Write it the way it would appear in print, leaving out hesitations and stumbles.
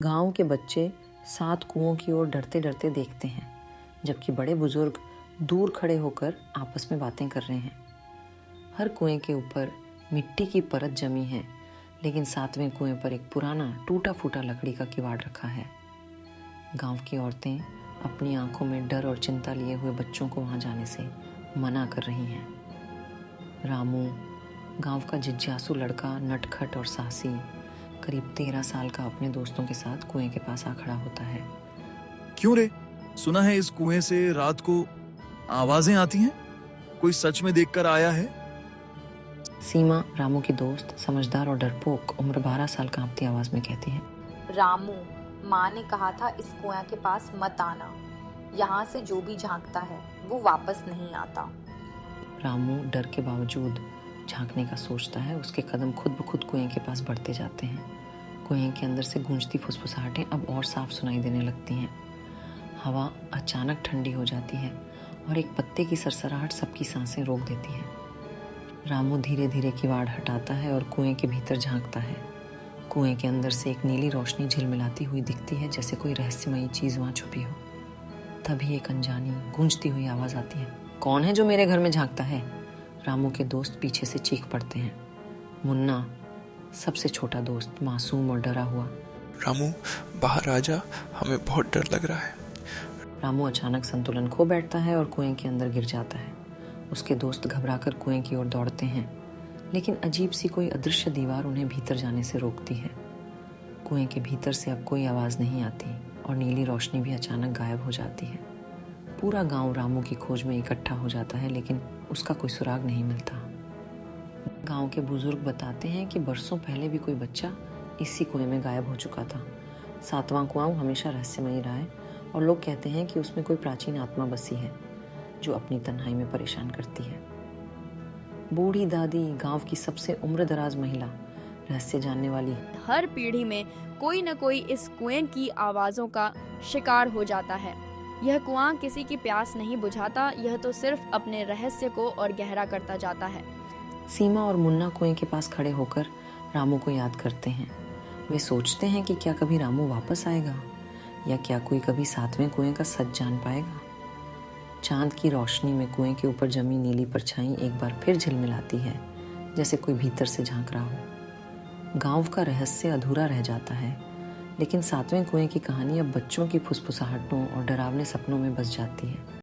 गांव के बच्चे 7 कुओं की ओर डरते डरते देखते हैं, जबकि बड़े बुजुर्ग दूर खड़े होकर आपस में बातें कर रहे हैं। हर कुएं के ऊपर मिट्टी की परत जमी है, लेकिन 7वें कुएं पर एक पुराना टूटा फूटा लकड़ी का किवाड़ रखा है। गांव की औरतें अपनी आंखों में डर और चिंता लिए हुए बच्चों को वहां जाने से मना कर रही हैं। रामू, गांव का जिज्ञासु लड़का, नटखट और साहसी, करीब 13 साल का, अपने दोस्तों के साथ कुएं के पास आ खड़ा होता है। क्यों रे? सुना है इस कुएं से रात को आवाजें आती हैं? कोई सच में देखकर आया है? सीमा, रामू की दोस्त, समझदार और डरपोक, उम्र 12 साल, कांपती आवाज में कहती है, रामू, माँ ने कहा था इस कुएं के पास मत आना। यहाँ से जो भी झांकता है वो वापस नहीं आता। रामू डर के बावजूद झांकने का सोचता है। उसके कदम खुद ब खुद कुएं के पास बढ़ते जाते हैं। कुएं के अंदर से गूंजती फुसफुसाहटें अब और साफ सुनाई देने लगती हैं। हवा अचानक ठंडी हो जाती है और एक पत्ते की सरसराहट सबकी सांसें रोक देती है। रामू धीरे धीरे किवाड़ हटाता है और कुएं के भीतर झांकता है। कुएं के अंदर से एक नीली रोशनी झिलमिलाती हुई दिखती है, जैसे कोई रहस्यमयी चीज वहां छुपी हो। तभी एक अनजानी गूंजती हुई आवाज आती है, कौन है जो मेरे घर में झांकता है? रामू के दोस्त पीछे से चीख पड़ते हैं। मुन्ना, सबसे छोटा दोस्त, मासूम और डरा हुआ, रामू बाहर आ जा, हमें बहुत डर लग रहा है। रामू अचानक संतुलन खो बैठता है और कुएं के अंदर गिर जाता है। उसके दोस्त घबराकर कुएं की ओर दौड़ते हैं, लेकिन अजीब सी कोई अदृश्य दीवार उन्हें भीतर जाने से रोकती है। कुएं के भीतर से अब कोई आवाज नहीं आती और नीली रोशनी भी अचानक गायब हो जाती है। पूरा गांव रामू की खोज में इकट्ठा हो जाता है, लेकिन उसका कोई सुराग नहीं मिलता। गांव के बुजुर्ग बताते हैं कि बरसों पहले भी कोई बच्चा इसी कुएं में गायब हो चुका था। 7वां कुआं हमेशा रहस्यमयी रहा है और लोग कहते हैं कि उसमें कोई प्राचीन आत्मा बसी है जो अपनी तन्हाई में परेशान करती है। बूढ़ी दादी, गांव की सबसे उम्रदराज महिला, रहस्य जानने वाली, हर पीढ़ी में कोई न कोई इस कुएं की आवाजों का शिकार हो जाता है। यह कुआं किसी की प्यास नहीं बुझाता, यह तो सिर्फ अपने रहस्य को और गहरा करता जाता है। सीमा और मुन्ना कुएं के पास खड़े होकर रामू को याद करते हैं। वे सोचते हैं कि क्या कभी रामू वापस आएगा, या क्या कोई कभी 7वें कुएं का सच जान पाएगा। चांद की रोशनी में कुएं के ऊपर जमी नीली परछाई एक बार फिर झिलमिलाती है, जैसे कोई भीतर से झांक रहा हो। गांव का रहस्य अधूरा रह जाता है, लेकिन 7वें कुएं की कहानी अब बच्चों की फुसफुसाहटों और डरावने सपनों में बस जाती है।